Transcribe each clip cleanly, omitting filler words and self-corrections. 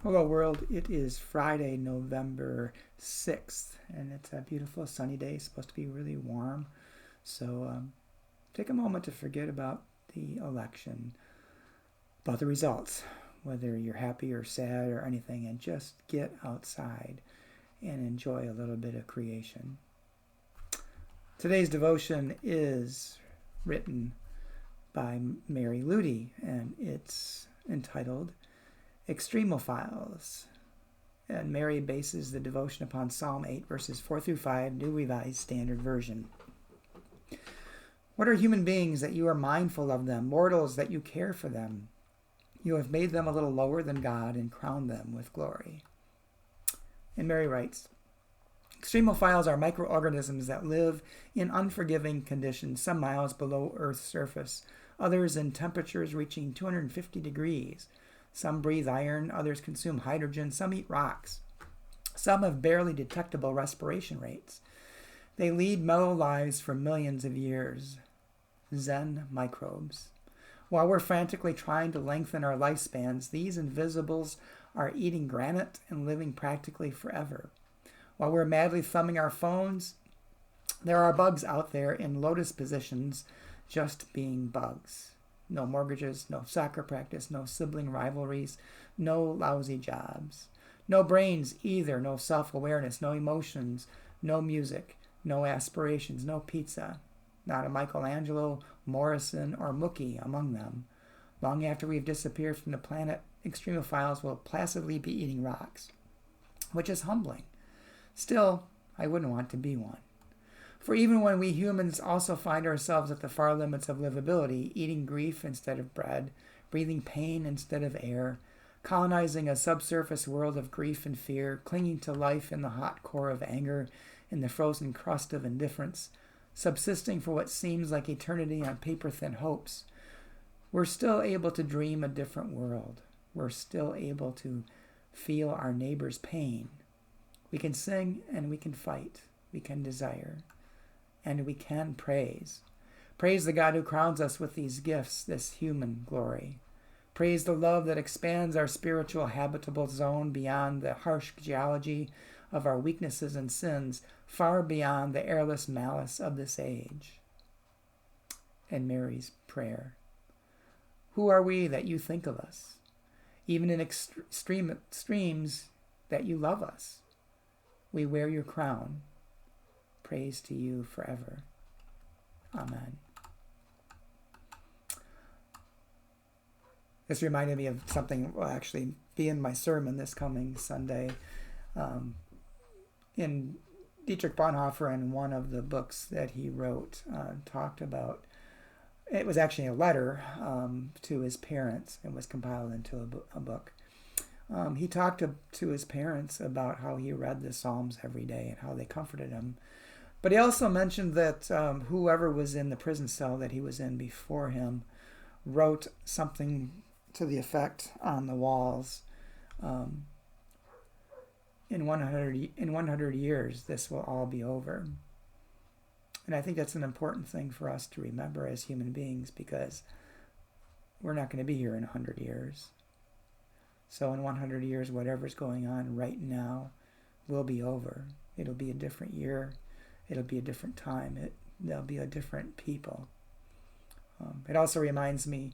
Hello world, it is Friday, November 6th, and it's a beautiful sunny day. It's supposed to be really warm. So take a moment to forget about the election, about the results, whether you're happy or sad or anything, and just get outside and enjoy a little bit of creation. Today's devotion is written by Mary Ludy, and it's entitled Extremophiles. And Mary bases the devotion upon Psalm 8, verses 4 through 5, New Revised Standard Version. What are human beings that you are mindful of them, mortals that you care for them? You have made them a little lower than God and crowned them with glory. And Mary writes, Extremophiles are microorganisms that live in unforgiving conditions, some miles below Earth's surface, others in temperatures reaching 250 degrees. Some breathe iron, others consume hydrogen, some eat rocks. Some have barely detectable respiration rates. They lead mellow lives for millions of years. Zen microbes. While we're frantically trying to lengthen our lifespans, these invisibles are eating granite and living practically forever. While we're madly thumbing our phones, there are bugs out there in lotus positions just being bugs. No mortgages, no soccer practice, no sibling rivalries, no lousy jobs. No brains either, no self-awareness, no emotions, no music, no aspirations, no pizza. Not a Michelangelo, Morrison, or Mookie among them. Long after we've disappeared from the planet, extremophiles will placidly be eating rocks, which is humbling. Still, I wouldn't want to be one. For even when we humans also find ourselves at the far limits of livability, eating grief instead of bread, breathing pain instead of air, colonizing a subsurface world of grief and fear, clinging to life in the hot core of anger, in the frozen crust of indifference, subsisting for what seems like eternity on paper-thin hopes, we're still able to dream a different world. We're still able to feel our neighbor's pain. We can sing and we can fight. We can desire. And we can praise. Praise the God who crowns us with these gifts, this human glory. Praise the love that expands our spiritual habitable zone beyond the harsh geology of our weaknesses and sins, far beyond the airless malice of this age. And Mary's prayer. Who are we that you think of us? Even in extremes that you love us. We wear your crown. Praise to you forever. Amen. This reminded me of something that will actually be in my sermon this coming Sunday. In Dietrich Bonhoeffer, in one of the books that he wrote, talked about, it was actually a letter to his parents and was compiled into a book. He talked to his parents about how he read the Psalms every day and how they comforted him. But he also mentioned that whoever was in the prison cell that he was in before him wrote something to the effect on the walls. In 100 years, this will all be over. And I think that's an important thing for us to remember as human beings, because we're not going to be here in 100 years. So in 100 years, whatever's going on right now will be over. It'll be a different year. It'll be a different time. There'll be a different people. It also reminds me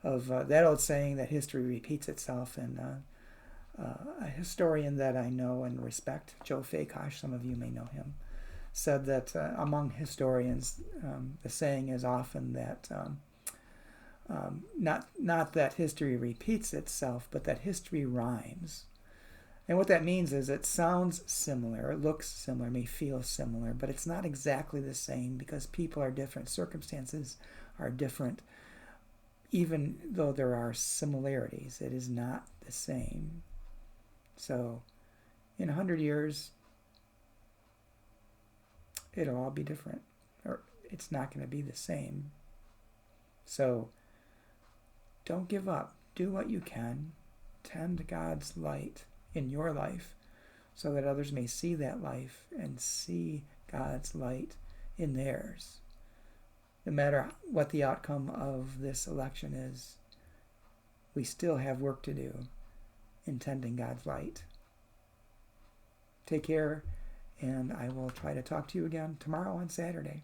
of that old saying that history repeats itself. And a historian that I know and respect, Joe Fakosh, some of you may know him, said that among historians, the saying is often that not that history repeats itself, but that history rhymes. And what that means is it sounds similar, it looks similar, may feel similar, but it's not exactly the same because people are different, circumstances are different. Even though there are similarities, it is not the same. So in 100 years, it'll all be different, or it's not going to be the same. So don't give up. Do what you can. Tend God's light in your life so that others may see that life and see God's light in theirs. No matter what the outcome of this election is, we still have work to do intending God's light. Take care, and I will try to talk to you again tomorrow on Saturday.